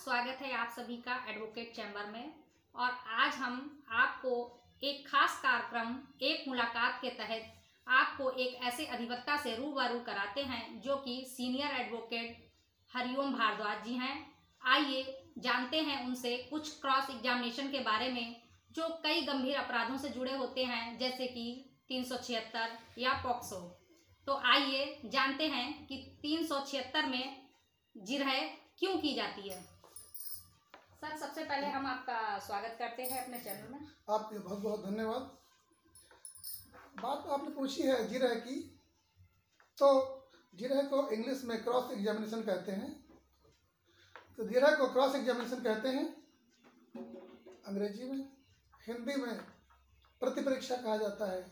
स्वागत है आप सभी का एडवोकेट चैम्बर में। और आज हम आपको एक खास कार्यक्रम एक मुलाकात के तहत आपको एक ऐसे अधिवक्ता से रूबरू कराते हैं जो कि सीनियर एडवोकेट हरिओम भारद्वाज जी हैं। आइए जानते हैं उनसे कुछ क्रॉस एग्जामिनेशन के बारे में जो कई गंभीर अपराधों से जुड़े होते हैं, जैसे कि 376 या पॉक्सो। तो आइए जानते हैं कि 376 में जिरह क्यों की जाती है। सर, सबसे पहले हम आपका स्वागत करते हैं अपने चैनल में। आपके बहुत बहुत धन्यवाद। बात आपने पूछी है जिरह की, तो जिरह को इंग्लिश में क्रॉस एग्जामिनेशन कहते हैं। तो जिरह को क्रॉस एग्जामिनेशन कहते हैं अंग्रेजी में, हिंदी में प्रतिपरीक्षा कहा जाता है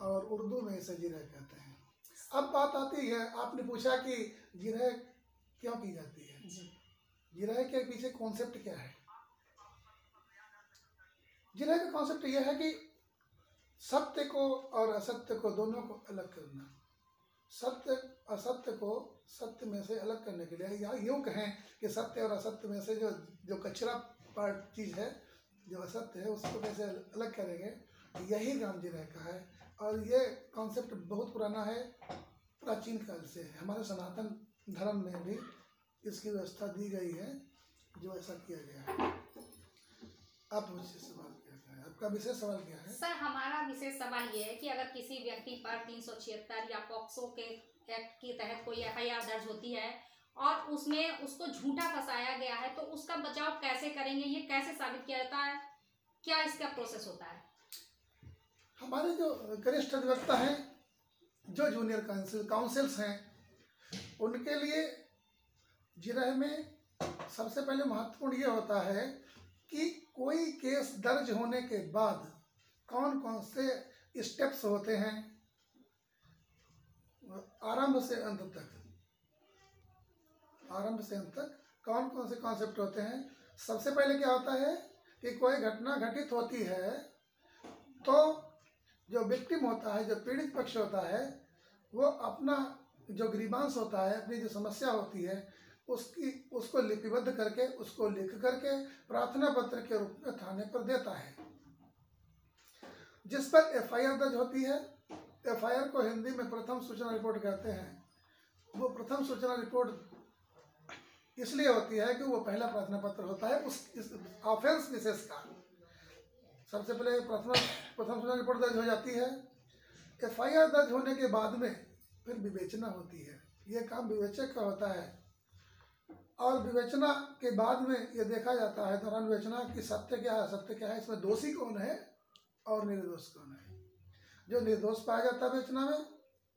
और उर्दू में इसे जिरह कहते हैं। अब बात आती है, आपने पूछा कि जिरह क्यों की जाती है। जिरह के पीछे कॉन्सेप्ट क्या है। जिरह का कॉन्सेप्ट यह है कि सत्य को और असत्य को दोनों को अलग करना, सत्य असत्य को सत्य में से अलग करने के लिए, या यूँ कहें कि सत्य और असत्य में से जो कचरा पार्ट चीज़ है, जो असत्य है, उसको कैसे अलग करेंगे, यही काम जिरह का है। और ये कॉन्सेप्ट बहुत पुराना है, प्राचीन काल से है। हमारे सनातन धर्म में भी इसकी व्यवस्था दी गई है, जो ऐसा किया गया है। आप मुझसे सवाल क्या है, आपका विशेष सवाल क्या है। सर, हमारा विशेष सवाल ये है कि अगर किसी व्यक्ति पर 376 या पॉक्सो के एक्ट के तहत कोई FIR दर्ज होती है और उसमें उसको झूठा फंसाया गया है, तो उसका बचाव कैसे करेंगे, ये कैसे साबित किया जाता है, क्या इसका प्रोसेस होता है। हमारे जो वरिष्ठ अधिवक्ता हैं, जो जूनियर काउंसिल्स हैं, उनके लिए जिरह में सबसे पहले महत्वपूर्ण ये होता है कि कोई केस दर्ज होने के बाद कौन कौन से स्टेप्स होते हैं, आरंभ से अंत तक कौन कौन से कॉन्सेप्ट होते हैं। सबसे पहले क्या होता है कि कोई घटना घटित होती है तो जो विक्टिम होता है, जो पीड़ित पक्ष होता है, वो अपना जो ग्रीवांस होता है, अपनी जो समस्या होती है, उसको लिपिबद्ध करके, उसको लिख करके प्रार्थना पत्र के रूप में थाने पर देता है, जिस पर FIR दर्ज होती है। FIR को हिंदी में प्रथम सूचना रिपोर्ट कहते हैं। वो प्रथम सूचना रिपोर्ट इसलिए होती है कि वो पहला प्रार्थना पत्र होता है उस ऑफेंस विशेष का। सबसे पहले प्रथम सूचना रिपोर्ट दर्ज हो जाती है। FIR दर्ज होने के बाद में फिर विवेचना होती है। ये काम विवेचक का होता है और विवेचना के बाद में ये देखा जाता है, दौरान विवेचना, कि सत्य क्या है, असत्य क्या है, इसमें दोषी कौन है और निर्दोष कौन है। जो निर्दोष पाया जाता है विवेचना में,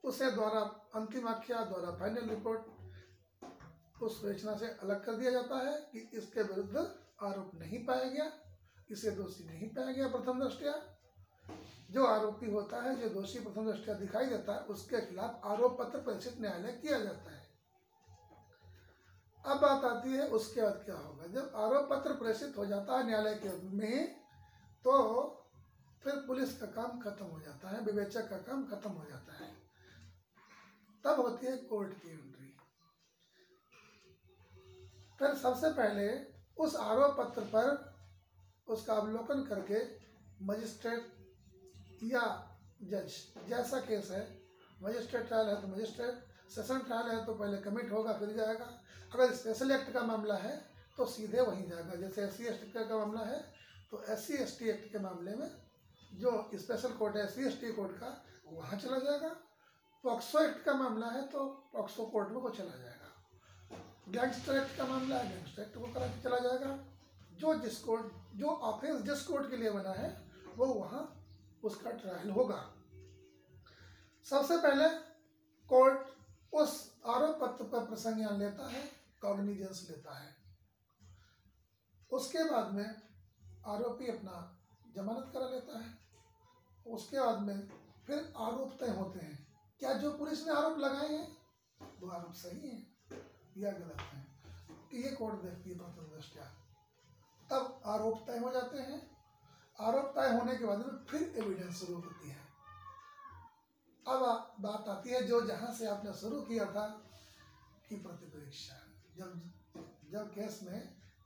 उसे द्वारा अंतिम आख्या द्वारा फाइनल रिपोर्ट उस विवेचना से अलग कर दिया जाता है कि इसके विरुद्ध आरोप नहीं पाया गया, इसे दोषी नहीं पाया गया प्रथम दृष्टया। जो आरोपी होता है, जो दोषी प्रथम दृष्टया दिखाई देता है, उसके खिलाफ आरोप पत्र प्रेषित न्यायालय किया जाता है। अब बात आती है उसके बाद क्या होगा। जब आरोप पत्र प्रेषित हो जाता है न्यायालय के में, तो फिर पुलिस का काम खत्म हो जाता है, विवेचक का काम खत्म हो जाता है। तब होती है कोर्ट की एंट्री। फिर सबसे पहले उस आरोप पत्र पर उसका अवलोकन करके मजिस्ट्रेट या जज, जैसा केस है, मजिस्ट्रेट ट्रायल है तो मजिस्ट्रेट, सेशन ट्रायल है तो पहले कमिट होगा फिर जाएगा। अगर स्पेशल एक्ट का मामला है तो सीधे वहीं जाएगा। जैसे SC ST का मामला है तो SC ST एक्ट के मामले में जो स्पेशल कोर्ट है SC ST कोर्ट का, वहाँ चला जाएगा। पॉक्सो एक्ट का मामला है तो पॉक्सो कोर्ट में वो चला जाएगा। गैंगस्टर एक्ट का मामला है, गैंगस्टर एक्ट को करा के चला जाएगा। जो ऑफेंस जिस कोर्ट के लिए बना है, वो वहाँ उसका ट्रायल होगा। सबसे पहले कोर्ट उस आरोप पत्र पर प्रसंज्ञान लेता है, कॉग्निजेंस लेता है। उसके बाद में आरोपी अपना जमानत करा लेता है। उसके बाद में फिर आरोप तय होते हैं, क्या जो पुलिस ने आरोप लगाए हैं वो आरोप सही है या गलत है, ये कोर्ट देखती है प्रथम दृष्टया। तब आरोप तय हो जाते हैं। आरोप तय होने के बाद में फिर एविडेंस शुरू होती है। अब बात आती है जो जहाँ से आपने शुरू किया था कि प्रतिपरीक्षा, जब जब केस में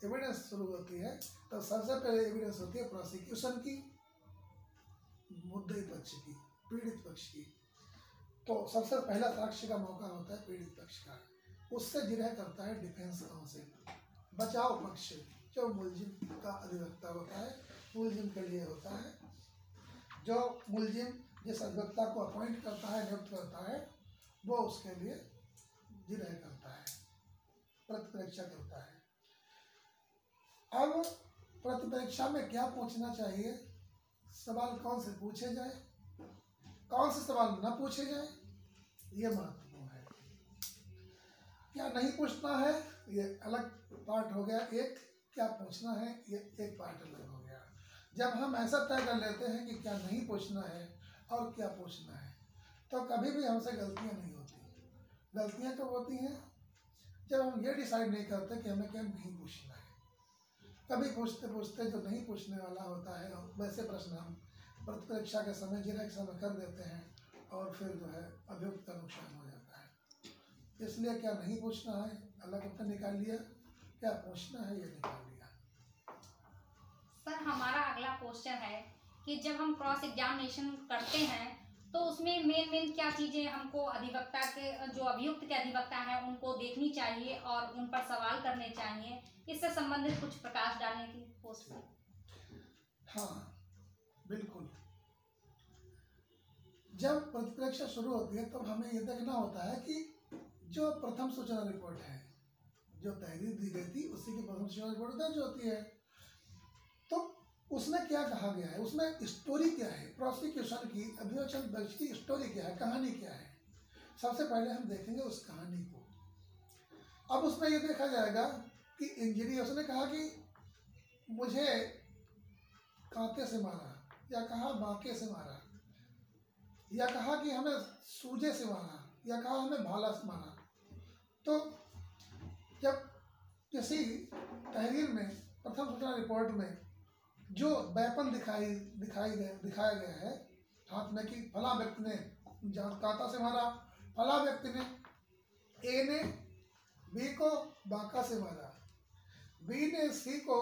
एविडेंस शुरू होती है तो सबसे पहले एविडेंस होती है प्रोसिक्यूशन की, मुद्दई पक्ष की, पीड़ित पक्ष की। तो सबसे पहला साक्ष्य का मौका होता है पीड़ित पक्ष का, उससे जिरह करता है डिफेंस काउंसिल। बचाव पक्ष जो मुलजिम का अधिवक्ता होता है, मुलजिम के लिए होता है, जो मुलजिम जिस अधिवक्ता को अपॉइंट करता है, नियुक्त करता है, वो उसके लिए जिरह करता है, प्रतिपरीक्षा करता है। अब प्रतिपरीक्षा में क्या पूछना चाहिए, सवाल कौन से पूछे जाए, कौन से सवाल न पूछे जाए, ये महत्वपूर्ण है। क्या नहीं पूछना है ये अलग पार्ट हो गया, एक क्या पूछना है ये एक पार्ट अलग हो गया। जब हम ऐसा तय कर लेते हैं कि क्या नहीं पूछना है और क्या पूछना है, तो कभी भी हमसे गलतियां नहीं होती। गलतियां कब होती हैं, जब हम ये डिसाइड नहीं करते कि हमें क्या नहीं पूछना है। कभी पूछते पूछते जो नहीं पूछने वाला होता है वैसे प्रश्न हम प्रतिपरीक्षा के समय, जिरह के समय कर देते हैं और फिर जो है अभियुक्त का नुकसान हो जाता है। इसलिए क्या नहीं पूछना है अलग उत्तर निकाल लिया, क्या पूछना है ये निकाल लिया। सर हमारा अगला क्वेश्चन है कि जब हम क्रॉस एग्जामिनेशन करते हैं तो उसमें मेन क्या चीज़ें हमको अधिवक्ता के, जो अभियुक्त के अधिवक्ता हैं, उनको देखनी चाहिए और उन पर सवाल करने चाहिए। इससे संबंधित कुछ प्रकाश डालने की कोशिश। हाँ बिल्कुल, जब प्रतिपरीक्षा शुरू होती है तब हमें ये देखना होता है कि जो प्रथम सूचना रिपोर्ट है, जो तहरीर दी गई थी उसी की प्रथम सूचना रिपोर्ट दर्ज होती है। तो उसमें क्या कहा गया है, उसमें स्टोरी क्या है, प्रोसिक्यूशन की, अभियोजन पक्ष की स्टोरी क्या है, कहानी क्या है। सबसे पहले हम देखेंगे उस कहानी को। अब उसमें ये देखा जाएगा कि इंजरी, उसने कहा कि मुझे कांटे से मारा, या कहा बांके से मारा, या कहा कि हमें सूजे से मारा, या कहा हमें भाला से मारा। तो जब किसी तहरीर में प्रथम सूचना रिपोर्ट में जो वेपन दिखाया गया है हाथ में कि फला व्यक्ति ने कांटा से मारा, फला व्यक्ति ने, ए ने बी को बांका से मारा, बी ने सी को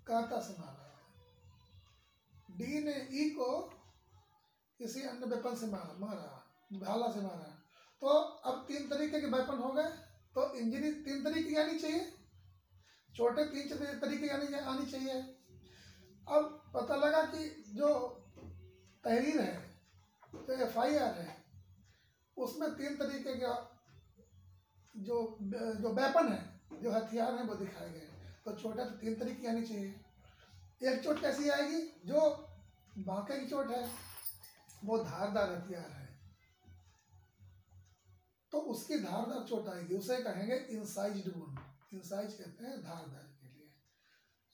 कांटा से मारा, डी ने ई को किसी अन्य वेपन से मारा, भाला से मारा। तो अब 3 तरीके के वेपन हो गए, तो इंजरी 3 तरीके की आनी चाहिए, चोटें 3 तरीके की आनी चाहिए। अब पता लगा कि जो तहरीर है, जो FIR है, उसमें 3 तरीके का जो वेपन है, जो हथियार है वो दिखाए गए। तो चोटें तो 3 तरीके की आनी चाहिए। एक चोट कैसी आएगी, जो बांके की चोट है वो धारदार हथियार है, तो उसकी धारदार चोट आएगी, उसे कहेंगे इंसाइज्ड वुंड। इंसाइज कहते हैं धारदार के लिए।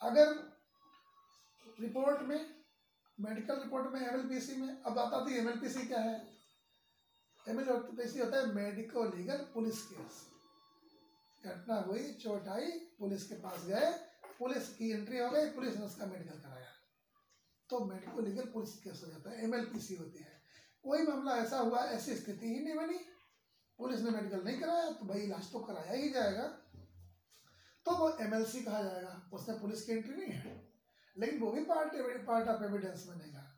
अगर रिपोर्ट में, मेडिकल रिपोर्ट में, MLPC में, अब आता थी MLPC क्या है। MLPC होता है मेडिको लीगल पुलिस केस। घटना हुई, चोट आई, पुलिस के पास गए, पुलिस की एंट्री हो गई, पुलिस ने उसका मेडिकल कराया, तो मेडिको लीगल पुलिस केस हो जाता है, MLPC होती है। कोई मामला ऐसा हुआ, ऐसी स्थिति ही नहीं बनी, पुलिस ने मेडिकल नहीं कराया, तो भाई इलाज तो कराया ही जाएगा, तो वो MLC कहा जाएगा। उसमें पुलिस की एंट्री नहीं है, लेकिन वो भी पार्ट ऑफ एविडेंस बनेगा।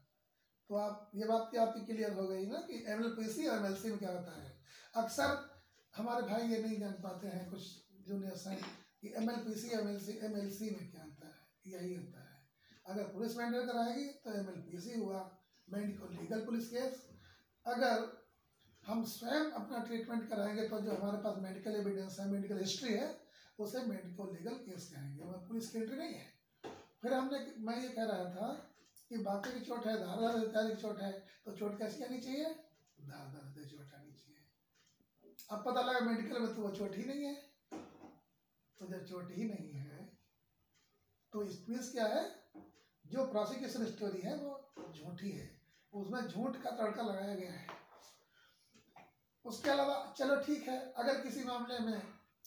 तो आप ये बात की आपकी क्लियर हो गई ना कि MLPC और MLC में क्या होता है। अक्सर हमारे भाई ये नहीं जान पाते हैं, कुछ जूनियर्स हैं, कि MLPC MLC में क्या होता है। यही होता है, अगर पुलिस मेडिकल कराएगी तो MLPC हुआ, मेडिको लीगल पुलिस केस। अगर हम स्वयं अपना ट्रीटमेंट कराएंगे तो जो हमारे पास मेडिकल एविडेंस है, मेडिकल हिस्ट्री है, उसे मेडिको लीगल केस कहेंगे, वह पुलिस की एंट्री नहीं है। फिर मैं ये कह रहा था कि बाकी की चोट है, धारदार हथियार की चोट है, तो चोट कैसी आनी चाहिए, धारदार हथियार चोट आनी चाहिए। अब पता लगा मेडिकल में तो वो चोट ही नहीं है, तो जब चोट ही नहीं है तो इसमें क्या है, जो प्रोसिक्यूशन स्टोरी है वो झूठी है, उसमें झूठ का तड़का लगाया गया है। उसके अलावा चलो ठीक है, अगर किसी मामले में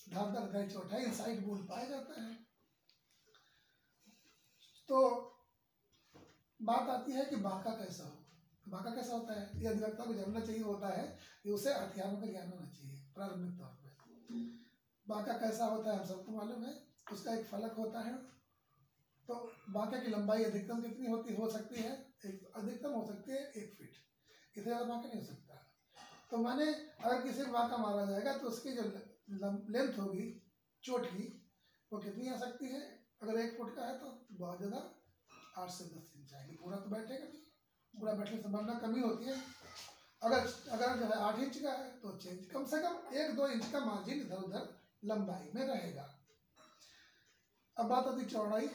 धारदार हथियार चोट है, इनसाइड वुंड पाया जाता है, तो बात आती है कि बांका कैसा हो। बांका कैसा होता है, ये अधिवक्ता को जानना चाहिए होता है कि उसे हथियारों का ज्ञान होना चाहिए प्रारंभिक तौर पर। बाका कैसा होता है हम सबको मालूम है, उसका एक फलक होता है। तो बाका की लंबाई अधिकतम कितनी हो सकती है, अधिकतम हो सकती है 1 फीट, इससे ज़्यादा बाका नहीं हो सकता। तो माने अगर किसी को बाका मारा जाएगा तो उसकी जो लेंथ होगी चोट की वो कितनी आ सकती है, अगर 1 फुट का है तो बहुत ज़्यादा 8 से 10 इंच आएगी। पूरा तो बैठेगा नहीं, पूरा बैठने से संभावना कमी होती है। अगर जो है 8 इंच का है तो 6 इंच, कम से कम 1-2 इंच का मार्जिन इधर उधर लंबाई में रहेगा। अब बात होती चौड़ाई।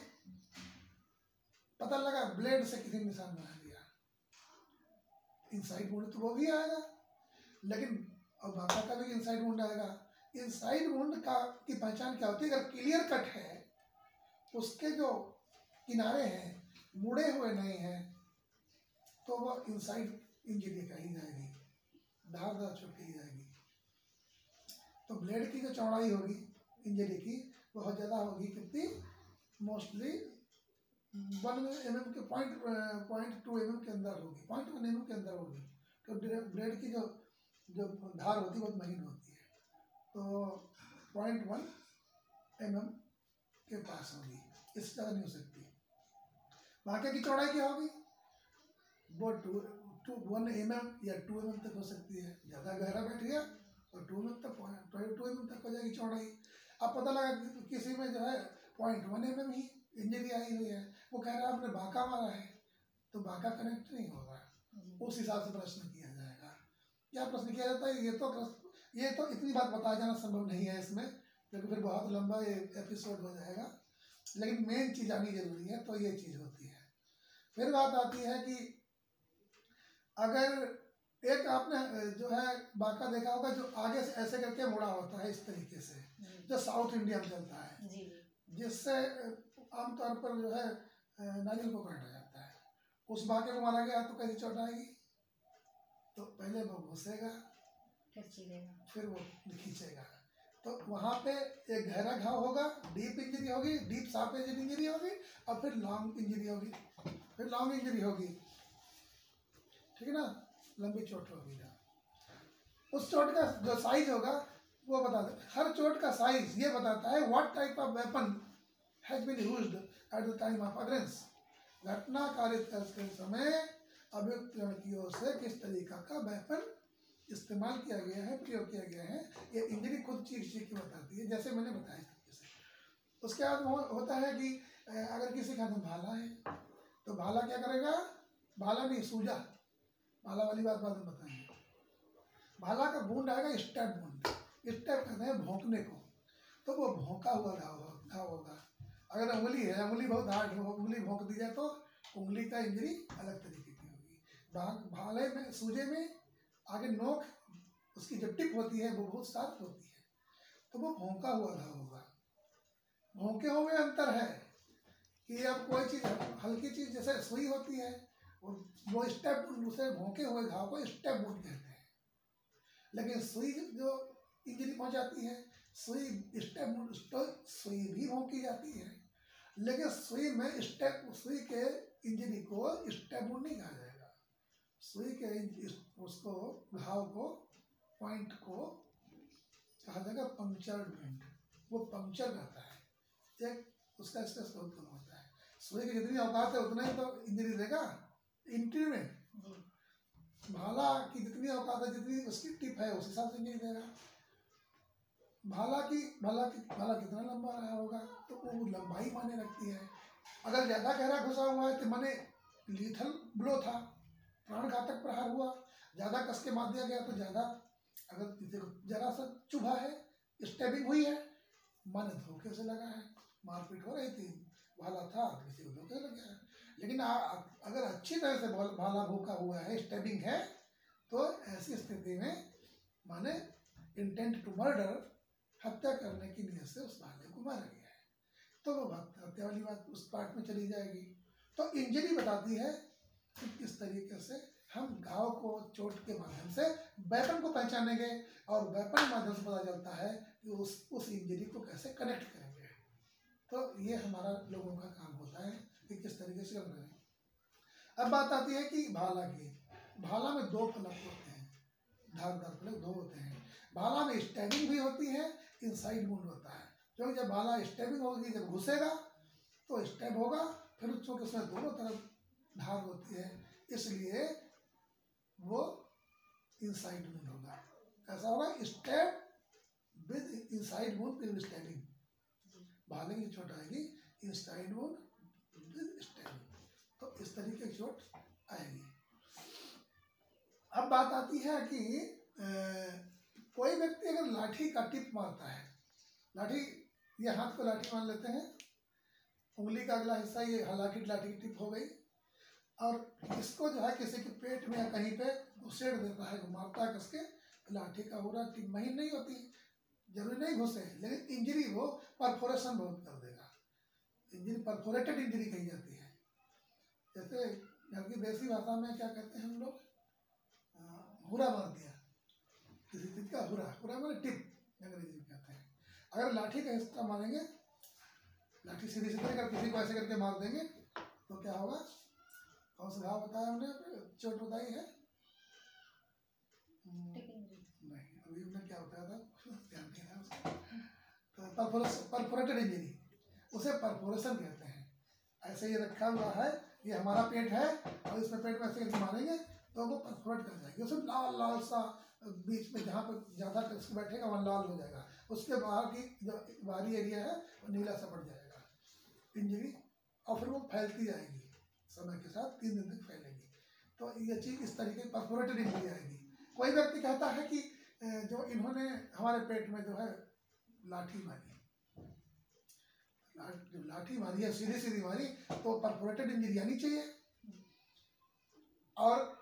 पता लगा ब्लेड से किसी निशान बना दिया, इनसाइड वुंड तो वो भी आएगा, लेकिन अब बाका का भी इनसाइड वुंड आएगा। इनसाइड वुंड की पहचान क्या होती है, अगर क्लियर कट है, उसके जो किनारे हैं मुड़े हुए नहीं हैं, तो वो इनसाइड इंजरी कही जाएगी, धारदार चोट कही जाएगी। तो ब्लेड की जो चौड़ाई होगी इंजरी की बहुत ज़्यादा होगी, कितनी, मोस्टली 1 mm के 0.2 mm के अंदर होगी, 0.1 mm के अंदर होगी। तो ब्लेड की जो धार होती है बहुत महीन होती है, तो 0.1 mm के पास होगी, इससे ज़्यादा नहीं हो सकती। बाकी की चौड़ाई क्या होगी, वो 1 mm या 2 mm तक हो सकती है, ज़्यादा गहरा बैठ गया और 2 mm तक हो जाएगी चौड़ाई। अब पता लगा किसी में जो है 0.1 mm ही इंजरी आई हुई है, वो कह रहा है आपने बाका मारा है, तो बाका कनेक्ट नहीं होगा, उस हिसाब से प्रश्न किया जाएगा। क्या प्रश्न किया जाता है, ये तो इतनी बात बताया जाना संभव नहीं है इसमें, क्योंकि फिर बहुत लंबा एपिसोड हो जाएगा, लेकिन मेन चीज़ आनी जरूरी है, तो ये चीज़ होती है। फिर बात आती है कि अगर एक आपने जो है बाका देखा होगा जो आगे से ऐसे करके मुड़ा होता है इस तरीके से, जो साउथ इंडिया में चलता है, जिससे आमतौर पर जो है नारियल को काटा जाता है। उस बाके को मारा गया तो कैसी चोट आएगी, तो पहले वो घुसेगा फिर वो खींचेगा, तो वहाँ पे एक गहरा घाव होगा, डीप इंजरी होगी, डीप सार्पेज इंजरी होगी, और फिर लॉन्ग इंजरी होगी, फिर लॉन्ग इंजरी होगी, ठीक है ना, लंबी चोट होगी। उस चोट का जो साइज होगा वो बता दे, हर चोट का साइज ये बताता है what type of weapon has been used at the time of occurrence, घटना कारित करते समय अभियुक्त की ओर से किस तरीका का वेपन इस्तेमाल किया गया है, प्रयोग किया गया है, ये इंजरी खुद चीज की बताती है, जैसे मैंने बताया जैसे। उसके बाद होता है कि अगर किसी का भाला है तो भाला क्या करेगा, भाला नहीं सूजा, भाला वाली बात बाद में बताएंगे। भाला का बूंद आएगा स्टेप बूंद, स्टेप कहते हैं भोंकने को, तो वो भोंका हुआ घाव होगा। अगर उंगली है, उंगली बहुत हार्ड हो, उंगली भोंक दी जाए तो उंगली का इंजरी अलग तरीके की होगी। भाले में सूजे में आगे नोक, उसकी जो टिप होती है वो बहुत शार्प होती है, तो वो भोंका हुआ घाव होगा। भोंके हुए में अंतर है कि अब कोई चीज़ हल्की चीज़ जैसे सुई होती है, वो स्टेप, दूसरे भोंके हुए घाव को स्टेप वुंड कहते हैं, लेकिन सुई जो इंजरी पहुंचाती है, सुई स्टेप वुंड, सुई भी भोंकी जाती है, लेकिन सुई के इंजरी को स्टेप वुंड नहीं कहा जाएगा। सुई के उसको घाव को, पॉइंट को कहा जाएगा पंक्चर पॉइंट, वो पंक्चर करता है, एक उसका स्ट्रेस बहुत कम होता है। सुई की जितनी औकात है उतना ही तो इंजरी देगा इंट्री में, भाला की जितनी औकात है, जितनी उसकी टिप है उस हिसाब से इंजरी देगा। भाला कितना लंबा रहा होगा तो वो लंबाई माने रखती है। अगर ज़्यादा गहरा घुसा हुआ है तो माने लीथल ब्लो था, प्राण घातक प्रहार हुआ, ज़्यादा कस के मार दिया गया तो ज़्यादा, अगर किसी को जरा सा चुभा है, स्टेबिंग हुई है, माने धोखे से लगा है, मारपीट हो रही थी, भाला था किसी को धोखे लग गया है। लेकिन अगर अच्छी तरह से भाला भूखा हुआ है, स्टेबिंग है, तो ऐसी स्थिति में माने इंटेंट टू मर्डर, हत्या करने की नीयत से उस भाले को मारा गया है, तो वो हत्या वाली बात उस पार्ट में चली जाएगी। तो इंजरी बताती है कि किस तरीके से हम घाव को चोट के माध्यम से वेपन को पहचानेंगे, और वेपन के माध्यम से पता चलता है कि उस इंजरी को कैसे कनेक्ट करेंगे। तो ये हमारा लोगों का काम होता है कि किस तरीके से कर रहे हैं। अब बात आती है कि भाला की। भाला में 2 फलक होते हैं, धारदार फलक 2 होते हैं। भाला में स्टैबिंग भी होती है, इनसाइड वुंड होता है, क्योंकि जब भाला स्टेबिंग होगी, जब घुसेगा तो स्टेब होगा, फिर चूंकि उसमें दोनों तरफ धार होती है, इसलिए वो इनसाइड वुंड होगा। कैसा होगा? Step with inside wound with stabbing, भाले की चोट आएगी इनसाइड वुंड विद स्टेबिंग, तो इस तरीके की चोट आएगी। अब बात आती है कि कोई व्यक्ति अगर लाठी का टिप मारता है, लाठी, ये हाथ को लाठी मान लेते हैं, उंगली का अगला हिस्सा ये लाठी की टिप हो गई, और इसको जो है किसी के पेट में या कहीं पे घुसेड़ देता है, मारता है कसके, लाठी का पूरा टिप महीन नहीं होती, जरूरी नहीं घुसे, लेकिन इंजरी वो परफोरेशन बहुत कर देगा, इंजरी परफोरेटेड इंजरी कही जाती है। जैसे घर की देसी भाषा में क्या कहते हैं हम लोग, हुरा मार दिया किसी चीज का, हुरा मारे टिप अंग्रेजी में कहते हैं। अगर लाठी का हिस्सा मारेंगे, लाठी सीधी अगर किसी को ऐसे करके मार देंगे तो क्या होगा? कौन सा घाव बताया हमने, चोट बताई है? नहीं, अभी हमने क्या बताया था, ध्यान नहीं है उसका। तो परफोरेटेड इंजरी, उसे परफोरेशन कहते हैं। ऐसे ये रखा हुआ है, ये हमारा पेट है, और इसमें पेट में ऐसे करके मारेंगे तो वो परफोरेट कर जाएगी, उसमें लाल लाल सा बीच में जहाँ पर ज़्यादा उसको बैठेगा वहाँ लाल हो जाएगा, उसके बाहर की जो बाहरी एरिया है वो नीला सा पड़ जाएगा इंजरी, और फिर वो फैलती जाएगी समय के साथ, 3 दिन तक फैलेगी। तो ये चीज़ इस तरीके की परफोरेटेड इंजरी आएगी। कोई व्यक्ति कहता है कि जो इन्होंने हमारे पेट में जो है लाठी मारी, जो लाठी मारी है सीधी सीधी मारी, तो परफोरेटेड इंजरी आनी चाहिए। और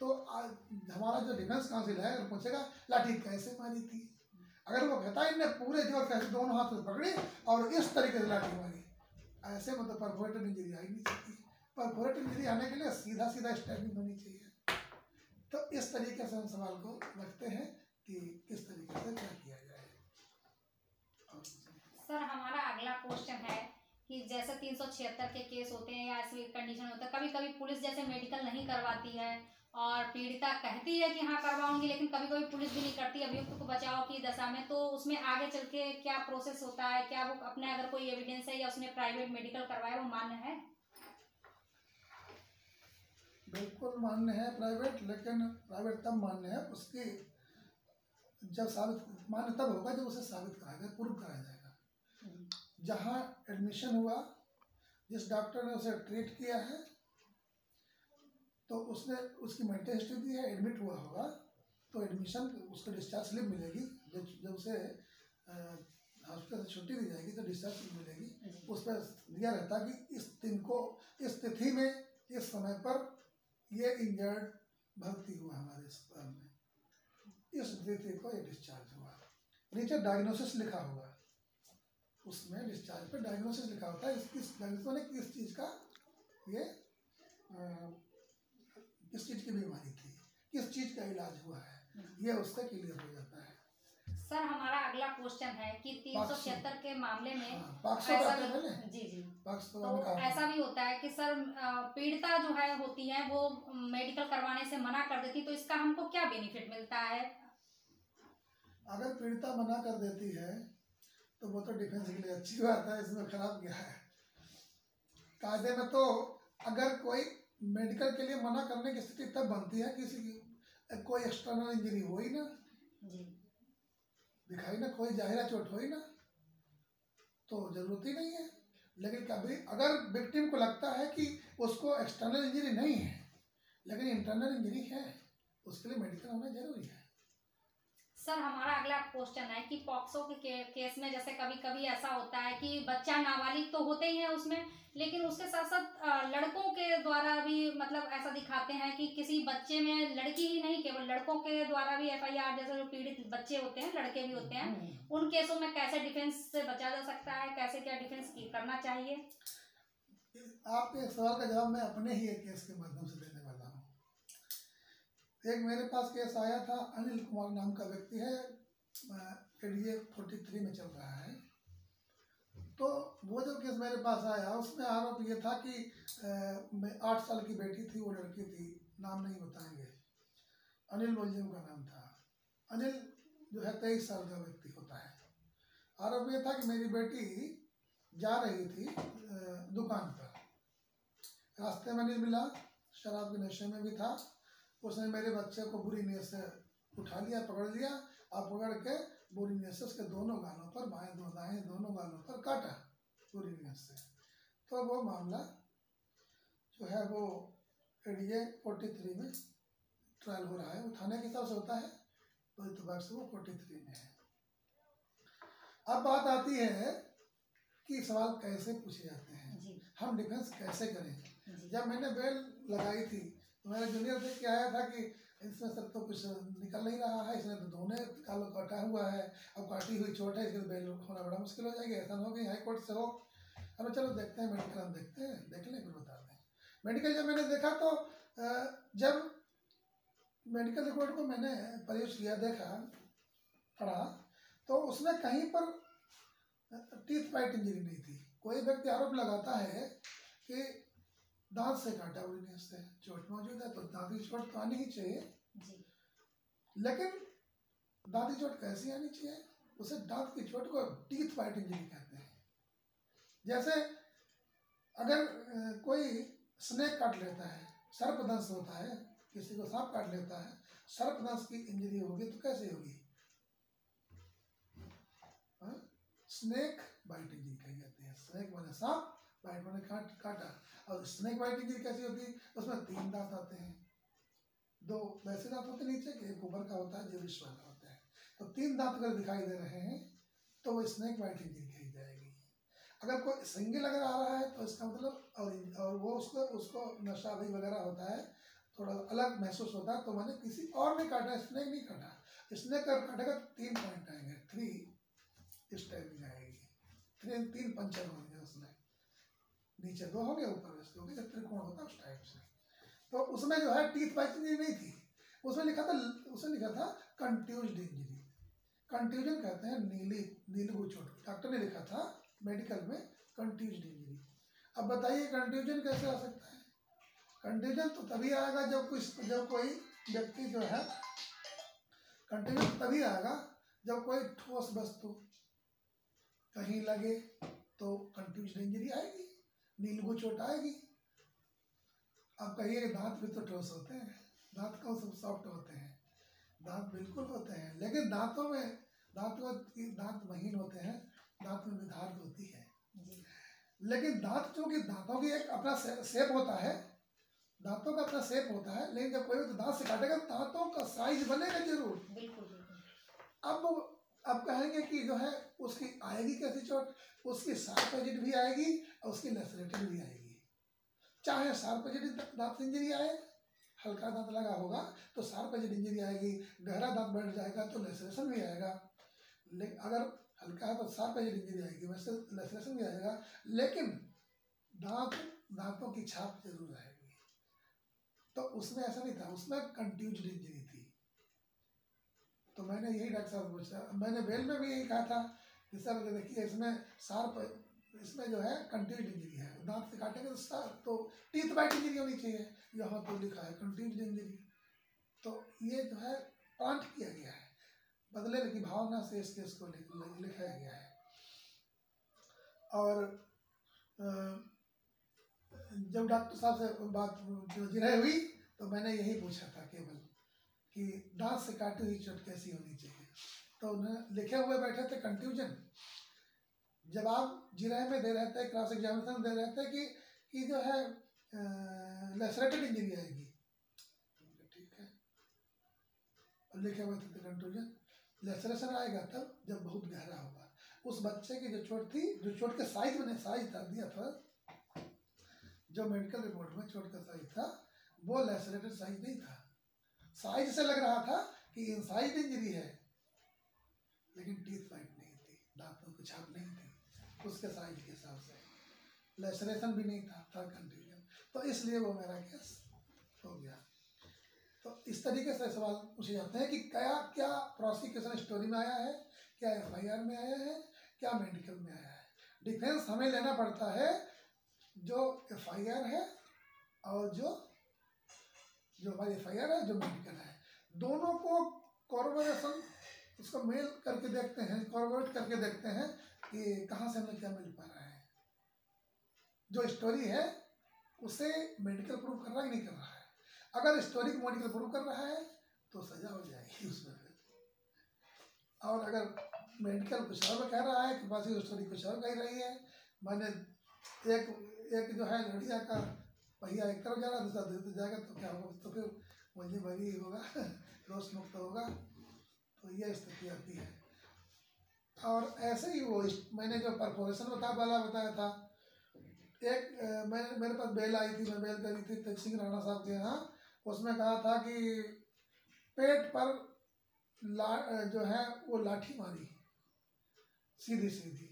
तो हमारा जो डिफेंस काउंसिल है अगर पूछेगा लाठी कैसे मारी थी, अगर वो कहता है इनने पूरे जोर से दोनों हाथ से पकड़ी और इस तरीके से लाठी मारी, ऐसे मतलब परफोरेटेड इंजरी आई नहीं सकती। परफोरेटेड इंजरी आने के लिए सीधा सीधा स्टैबिंग होनी चाहिए। तो इस तरीके से हम सवाल को रखते हैं कि किस तरीके से क्या किया जाए। सर हमारा अगला क्वेश्चन है कि जैसे 376 के केस होते हैं या ऐसे कंडीशन होता है, कभी कभी पुलिस जैसे मेडिकल नहीं करवाती है और पीड़िता कहती है कि हाँ करवाऊंगी, लेकिन कभी कभी पुलिस भी नहीं करती अभियुक्त को बचाव की दशा में, तो उसमें आगे चल के क्या प्रोसेस होता है? क्या वो अपने अगर कोई एविडेंस है या उसने प्राइवेट मेडिकल करवाया वो मान्य है? बिल्कुल मान्य है प्राइवेट, लेकिन प्राइवेट तब मान्य है उसकी जब साबित, मान्य तब होगा जब उसे साबित कराया जाए, प्रूव कराया जाएगा। जहाँ एडमिशन हुआ, जिस डॉक्टर ने उसे ट्रीट किया है तो उसने उसकी मेडिकल हिस्ट्री दी है, एडमिट हुआ होगा, तो एडमिशन उसको डिस्चार्ज स्लिप मिलेगी। जब उसे हॉस्पिटल से छुट्टी दी जाएगी तो डिस्चार्ज स्लिप मिलेगी, उस पर दिया रहता कि इस दिन को, इस तिथि में, इस समय पर ये इंजर्ड भर्ती हुआ हमारे अस्पताल में, इस तिथि को ये डिस्चार्ज हुआ। नीचे डायग्नोसिस लिखा होगा, उसमें डिस्चार्ज पे डायग्नोसिस लिखा होता है, किस डायग्नोसिस ने किस चीज़ का, ये किस चीज़ की बीमारी थी, किस चीज़ का इलाज हुआ है, ये उससे क्लियर हो जाता है। सर हमारा अगला क्वेश्चन है कि 376 के मामले में ऐसा भी, जी तो ऐसा भी होता है कि सर पीड़िता जो है होती है वो मेडिकल करवाने से मना कर देती, तो इसका हमको क्या बेनिफिट मिलता है? अगर पीड़िता मना कर देती है तो वो तो डिफेंस के लिए अच्छी बात है, इसमें खराब क्या है? कायदे में तो अगर कोई मेडिकल के लिए मना करने की स्थिति तब बनती है किसी की कोई एक्सटर्नल इंजरी हो ही ना, दिखाई ना, कोई जाहिरा चोट हो ही ना, तो जरूरत ही नहीं है। लेकिन कभी अगर विक्टिम को लगता है कि उसको एक्सटर्नल इंजरी नहीं है लेकिन इंटरनल इंजरी है, उसके लिए मेडिकल होना जरूरी है। सर हमारा अगला क्वेश्चन है कि पॉक्सो के केस में जैसे कभी कभी ऐसा होता है कि बच्चा नाबालिग तो होते ही है उसमें, लेकिन उसके साथ साथ लड़कों के द्वारा भी मतलब ऐसा दिखाते हैं कि किसी बच्चे में, लड़की ही नहीं केवल लड़कों के द्वारा भी FIR, जैसे जो पीड़ित बच्चे होते हैं, लड़के भी होते हैं, उन केसों में कैसे डिफेंस से बचा जा सकता है, कैसे क्या डिफेंस करना चाहिए? आपके सवाल का जवाब मैं अपने ही एक केस के माध्यम से देने वाला हूँ। एक मेरे पास केस आया था, अनिल कुमार नाम का व्यक्ति है, ADA 43 में चल रहा है। तो वो जो केस मेरे पास आया उसमें आरोप ये था कि 8 साल की बेटी थी, वो लड़की थी, नाम नहीं बताएंगे, अनिल मुलजिम का नाम था। अनिल जो है 23 साल का व्यक्ति होता है, आरोप ये था कि मेरी बेटी जा रही थी दुकान पर, रास्ते में नहीं मिला, शराब के नशे में भी था। उसने मेरे बच्चे को बुरी नीयत से उठा लिया, पकड़ लिया और पकड़ के बुरी नीयत से उसके दोनों गालों पर, बाएं दाएं दोनों गालों पर काटा बुरी नीयत से। तो वो मामला जो है वो एडीए 43 में ट्रायल हो रहा है। वो थाने के हिसाब से होता है, तो इतबार से वो 43 में है। अब बात आती है कि सवाल कैसे पूछे जाते हैं, हम डिफेंस कैसे करें। जब मैंने बेल लगाई थी तो मेरा जूनियर देख के आया था कि इसमें सब तो कुछ निकल नहीं रहा है, इसने तो दोनों कालों काटा हुआ है, अब काटी हुई चोट है, इसके बेल होना बड़ा मुश्किल हो जाएगी, ऐसा हो गई हाई कोर्ट से हो। अरे चलो देखते हैं मेडिकल, हम देखते हैं, देख लें फिर बता दें। मेडिकल जब मैंने देखा तो जब मेडिकल रिपोर्ट को मैंने प्रयोग किया, देखा, पढ़ा, तो उसमें कहीं पर टीथ बाइट इंजरी नहीं थी। कोई व्यक्ति आरोप लगाता है कि दांत से काटा, उड़ने से चोट मौजूद है, तो दांत की चोट तो आनी ही चाहिए जी। लेकिन दांत की चोट कैसी आनी चाहिए? उसे दांत की चोट को टीथ बाइट इंजरी कहते हैं। जैसे अगर कोई स्नेक काट लेता है, सर्पदंश होता है, किसी को सांप काट लेता है, सर्पदंश की इंजरी होगी तो कैसे होगी? स्नेक बाइट इंजरी कही जाती है। स्नेक माने सांप, बाइट माने काटा। और स्नेक बाइट इंजरी कैसी होती है? उसमें 3 दांत आते हैं, 2 वैसे दांत होते हैं नीचे के, एक ऊपर का होता है जो विश्व वाला होता है। तो 3 दांत अगर दिखाई दे रहे हैं तो वो स्नेक बाइट इंजरी कही जाएगी। अगर कोई सिंगल अगर आ रहा है तो इसका मतलब और वो उसको नशा भी वगैरह होता है, थोड़ा अलग महसूस होता है, तो मैंने किसी और ने काटा, स्नेक नहीं काटा। स्नेक अगर काटेगा 3 पॉइंट आएंगे, 3 इस टाइप में आएगी, 3 पंचर होंगे उसमें, नीचे 2 होंगे, ऊपर वैसे होंगे, जब त्रिकोण होता है उस टाइप से। तो उसमें जो है टीथ बाइट इंजरी नहीं थी, उसमें लिखा था कंट्यूज्ड इंजरी। कंट्यूजन कहते हैं नीलगु चोट, डॉक्टर ने लिखा था मेडिकल में कंट्यूज्ड इंजरी। अब बताइए कंट्यूजन कैसे आ सकता है? कंट्यूजन तो तभी आएगा जब कोई व्यक्ति जो है, कंट्यूजन तभी आएगा जब कोई ठोस वस्तु कहीं लगे तो कंट्यूज्ड इंजरी आएगी, नीलगु चोट आएगी। अब कहिए दांत भी तो ठोस होते हैं, दांत कौन सब सॉफ्ट होते हैं? दांत बिल्कुल होते हैं, लेकिन दांत महीन होते हैं, दांत में मिधार होती है। लेकिन दांत चूंकि दांतों की एक अपना शेप होता है, दांतों का अपना शेप होता है, लेकिन जब कोई दांत से काटेगा दांतों का साइज बनेगा जरूर। अब कहेंगे कि जो है उसकी आएगी कैसी चोट? उसकी शार्प एजेड भी आएगी और उसकी लेसरेटेड भी आएगी। चाहे शार्प एजेड दांत इंजरी आए, हल्का दांत लगा होगा तो शार्प एजेड इंजरी आएगी, गहरा दांत बैठ जाएगा तो लेसरेशन भी आएगा। लेकिन अगर हल्का है तो शार्प एजेड इंजरी आएगी, वैसे लेसरेशन भी आएगा, लेकिन दांतों की छाप जरूर आएगी। तो उसमें ऐसा नहीं था, उसमें कंट्यूज्ड इंजरी थी। तो मैंने यही डॉक्टर साहब पूछा, मैंने बेल में भी यही कहा था कि सर देखिए इसमें जो है कंट्यूज्ड इंजरी है, दांत से काटेंगे तो टीथ बाइट इंजरी होनी चाहिए, यहाँ तो लिखा है कंट्यूज्ड इंजरी। तो ये जो है प्लांट किया गया है, बदले की भावना से इस केस को लिखाया गया है। और जब डॉक्टर साहब से बात जिरह हुई तो मैंने यही पूछा था केवल कि दांत से काटी हुई चोट कैसी होनी चाहिए, तो उन्हें लिखे हुए बैठे थे कंट्यूजन। जवाब जिरह में दे रहे थे, क्रॉस एग्जामिनेशन दे रहे थे कि जो है लेसरेटेड इंजरी आएगी, ठीक है, और लिखे हुए थे कंट्यूजन। लेसरेशन आएगा तब जब बहुत गहरा होगा। उस बच्चे की जो चोट थी, जो चोट के साइज मैंने साइज कर दिया था, जो मेडिकल रिपोर्ट में चोट का साइज था वो लेसरेटेड साइज नहीं था। साइज से लग रहा था कि इनसाइड इंजरी है, लेकिन टीथ बाइट नहीं थी, दांतों की छाप नहीं थी उसके साइज के हिसाब से, लेसरेशन भी नहीं था कंट्यूजन। तो इसलिए वो मेरा केस हो गया। तो इस तरीके से सवाल पूछे जाते हैं कि क्या प्रोसिक्यूशन स्टोरी में आया है, क्या FIR में आया है, क्या मेडिकल में आया है। डिफेंस हमें लेना पड़ता है जो FIR है और जो हमारी FIR है, जो मेडिकल है, दोनों को कोऑर्डिनेशन उसको मेल करके देखते हैं, कॉर्पोरेट करके देखते हैं कि कहाँ से हमें क्या मिल पा रहा है। जो स्टोरी है उसे मेडिकल प्रूफ कर रहा है कि नहीं कर रहा है। अगर स्टोरी को मेडिकल प्रूफ कर रहा है तो सजा हो जाएगी उसमें। और अगर मेडिकल कुछ और कह रहा है कि बस ये स्टोरी कुछ और कह रही है, मैंने एक जो है लड़िया का पहिया एक तरफ जा रहा दूसरा दूसरी जाएगा तो क्या होगा, तो फिर मुझे बरी होगा, दोष मुक्त होगा। तो ये स्थिति आती है। और ऐसे ही वो मैंने जो परफोरेशन बताया था, एक मेरे पास बेल आई थी, मैं बेल करी थी तेज सिंह राणा साहब के यहाँ। उसमें कहा था कि पेट पर जो है वो लाठी मारी सीधी सीधी,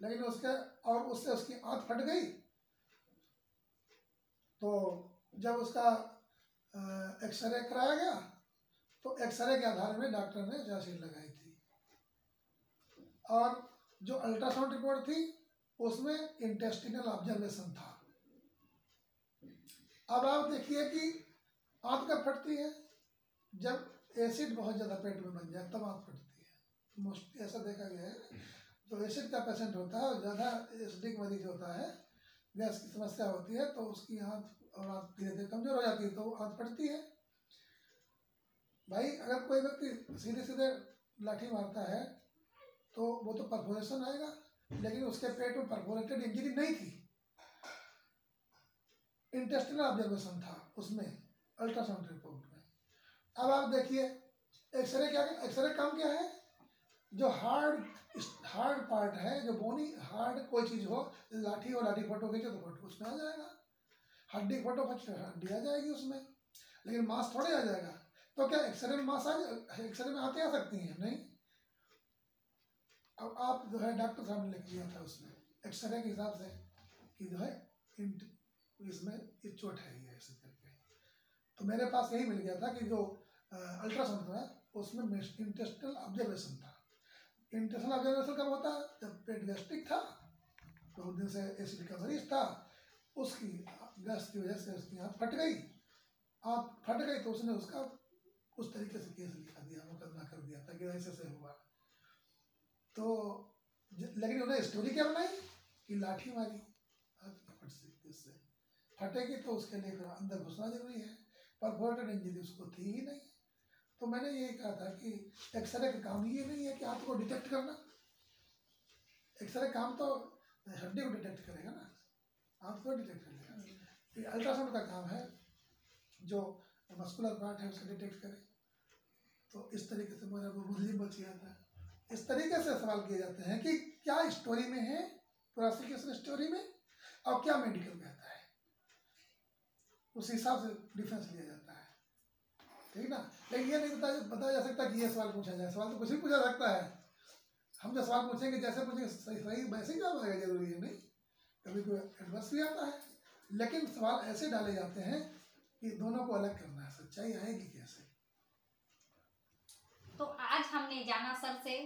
लेकिन उससे उसकी आंख फट गई। तो जब उसका एक्सरे कराया गया तो एक्सरे के आधार में डॉक्टर ने जांच लगाई थी। और जो अल्ट्रासाउंड रिपोर्ट थी उसमें इंटेस्टिनल ऑब्जर्वेशन था। अब आप देखिए कि आंत कब फटती है, जब एसिड बहुत ज़्यादा पेट में बन जाए तब आंत फटती है। मोस्टली ऐसा देखा गया है, जो एसिड का पेशेंट होता है और ज़्यादा एसिडिक मरीज होता है, गैस की समस्या होती है, तो उसकी आंत और आंत धीरे धीरे कमजोर हो जाती है तो आंत फटती है। भाई अगर कोई व्यक्ति सीधे सीधे लाठी मारता है तो वो तो परफोरेशन आएगा, लेकिन उसके पेट में परफोरेटेड इंजरी नहीं थी, इंटेस्टिनल ऑब्जर्वेशन था उसमें अल्ट्रासाउंड रिपोर्ट में। अब आप देखिए एक्सरे एक्सरे काम क्या है, जो हार्ड पार्ट है, जो बोनी हार्ड कोई चीज हो, लाठी और लाठी फोटो खींचो तो फोटो उसमें आ जाएगा, हड्डी फोटो खींचो हड्डी आ जाएगी उसमें, लेकिन मांस थोड़े आ जाएगा। तो क्या एक्सरे में मांस एक्सरे में आते आ सकती हैं? नहीं। अब आप जो है डॉक्टर साहब ने लिख दिया था उसमें एक्सरे के हिसाब से कि जो है इसमें ये चोट है ये ऐसे करके। तो मेरे पास यही मिल गया था कि जो अल्ट्रासाउंड था उसमें इंटेस्टिनल ऑब्जर्वेशन था। इंटेस्टिनल ऑब्जर्वेशन कब होता है? जब पेट गैस्ट्रिक था, तो दिन से एसिड का मरीज था, उसकी गैस की वजह से उसकी आंत फट गई। आंत फट गई तो उसने उसका उस तरीके से केस लिखा दिया, मुकदमा कर दिया था कि ऐसे से हुआ। तो लेकिन उन्हें स्टोरी क्या बनाई कि लाठी मारी, फट सकती उससे, फटेगी तो उसके लिए फिर अंदर घुसना जरूरी है, परफोरेटेड इंजरी उसको थी ही नहीं। तो मैंने ये कहा था कि एक्सरे का काम ये नहीं है कि हाथ को डिटेक्ट करना, एक्सरे काम तो हड्डी को डिटेक्ट करेगा ना, हाथ को डिटेक्ट करेगा। अल्ट्रासाउंड का काम है जो मस्कुलर पार्ट है उसको डिटेक्ट करे। तो इस तरीके से मेरा वो मुस्लिम बच गया था। इस तरीके से सवाल किए जाते हैं कि क्या स्टोरी में है, प्रोसिक्यूशन स्टोरी में, और क्या मेडिकल कहता है, उस हिसाब से डिफेंस लिया जाता है, ठीक ना। लेकिन ये नहीं बताया जा सकता कि ये सवाल पूछा जाए, सवाल तो कुछ भी पूछा सकता है। हम जो सवाल पूछेंगे जैसे पूछेंगे सही वैसे ही जवाब आएगा, जरूरी है नहीं, कभी कोई एडवर्स भी आता है। लेकिन सवाल ऐसे डाले जाते हैं कि दोनों को अलग करना है, सच्चाई आएगी कैसे। तो आज हमने जाना सर से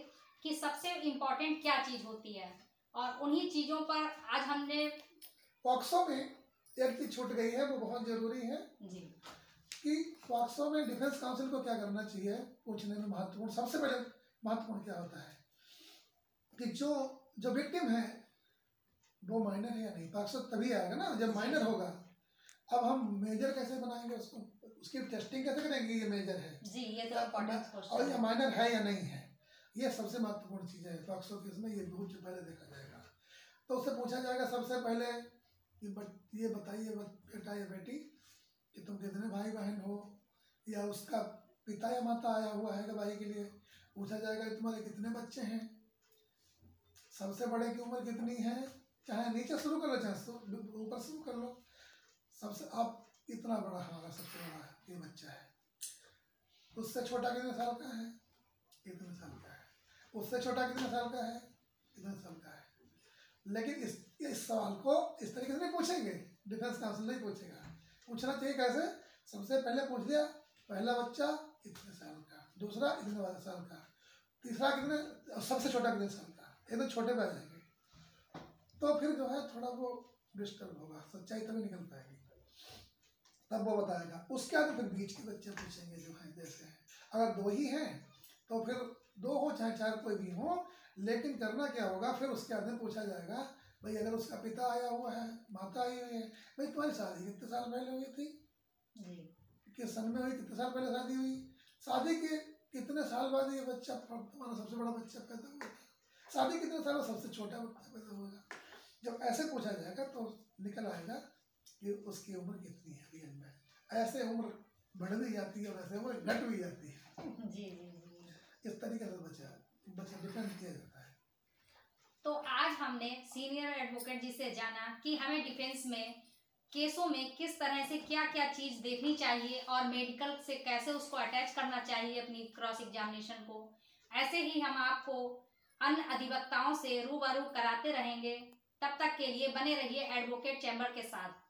कि सबसे इम्पोर्टेंट क्या चीज होती है, और उन्हीं चीजों पर आज हमने पॉक्सो में एक चीज छूट गई है, वो बहुत जरूरी है जी कि पॉक्सो में डिफेंस काउंसिल को क्या करना चाहिए पूछने में महत्वपूर्ण, सबसे पहले महत्वपूर्ण क्या होता है कि जो विक्टिम है वो माइनर है या नहीं। पॉक्सो तभी आएगा ना जब माइनर होगा। अब हम मेजर कैसे बनाएंगे उसको, उसकी टेस्टिंग कैसे करेंगे ये मेजर है जी, ये तो इम्पोर्टेंट क्वेश्चन और ये माइनर है या नहीं है, ये सबसे महत्वपूर्ण चीज़ है पॉक्सो केस में। ये बहुत पहले देखा जाएगा। तो उससे पूछा जाएगा सबसे पहले कि ये बताइए बेटा या बेटी कि तुम कितने भाई बहन हो, या उसका पिता या माता आया हुआ है गवाही के लिए। पूछा जाएगा कि तुम्हारे कितने बच्चे हैं, सबसे बड़े की उम्र कितनी है, चाहे नीचे शुरू कर लो चाहे ऊपर शुरू कर लो। सबसे आप इतना बड़ा, हमारा सबसे बड़ा ये बच्चा है, उससे छोटा कितने साल का है, इतने साल का है, उससे छोटा कितने साल का है, इतने साल का है। लेकिन इस सवाल को इस तरीके से नहीं पूछेंगे, डिफेंस काउंसिल नहीं पूछेगा। पूछना चाहिए कैसे, सबसे पहले पूछ दिया पहला बच्चा इतने साल का, दूसरा इतने साल का, तीसरा कितने, सबसे छोटा कितने साल का, एकदम छोटे पे आ जाएंगे। तो फिर जो है थोड़ा वो डिस्टर्ब होगा, सच्चाई तभी निकल पाएगी, तब वो बताएगा। उसके बाद फिर बीच के बच्चे पूछेंगे जो है, जैसे हैं अगर दो ही हैं तो फिर 2 हो चाहे 4 कोई भी हो, लेकिन करना क्या होगा, फिर उसके बाद में पूछा जाएगा भाई अगर उसका पिता आया हुआ है, माता आई हुई है, भाई तुम्हारी शादी कितने साल पहले हुई थी, किस सन में हुई, कितने साल पहले शादी हुई, शादी के कितने साल बाद ये बच्चा तुम्हारा सबसे बड़ा बच्चा पैदा हुआ, शादी कितने साल में सबसे छोटा बच्चा पैदा होगा। जब ऐसे पूछा जाएगा तो निकल आएगा कि उसकी उम्र कितनी है रियल में। ऐसे उम्र बढ़ भी जाती है और ऐसे उम्र घट भी जाती है। जी जी जी। इस तरीके से बच्चा डिफेंड किया जाता है। तो आज हमने सीनियर एडवोकेट जी से जाना कि हमें डिफेंस में केसों में किस तरह से क्या क्या चीज़ देखनी चाहिए और मेडिकल से कैसे उसको अटैच करना चाहिए अपनी क्रॉस एग्जामिनेशन को। ऐसे ही हम आपको अन्य अधिवक्ताओं से रूबरू कराते रहेंगे। तब तक के लिए बने रहिए एडवोकेट चैम्बर के साथ।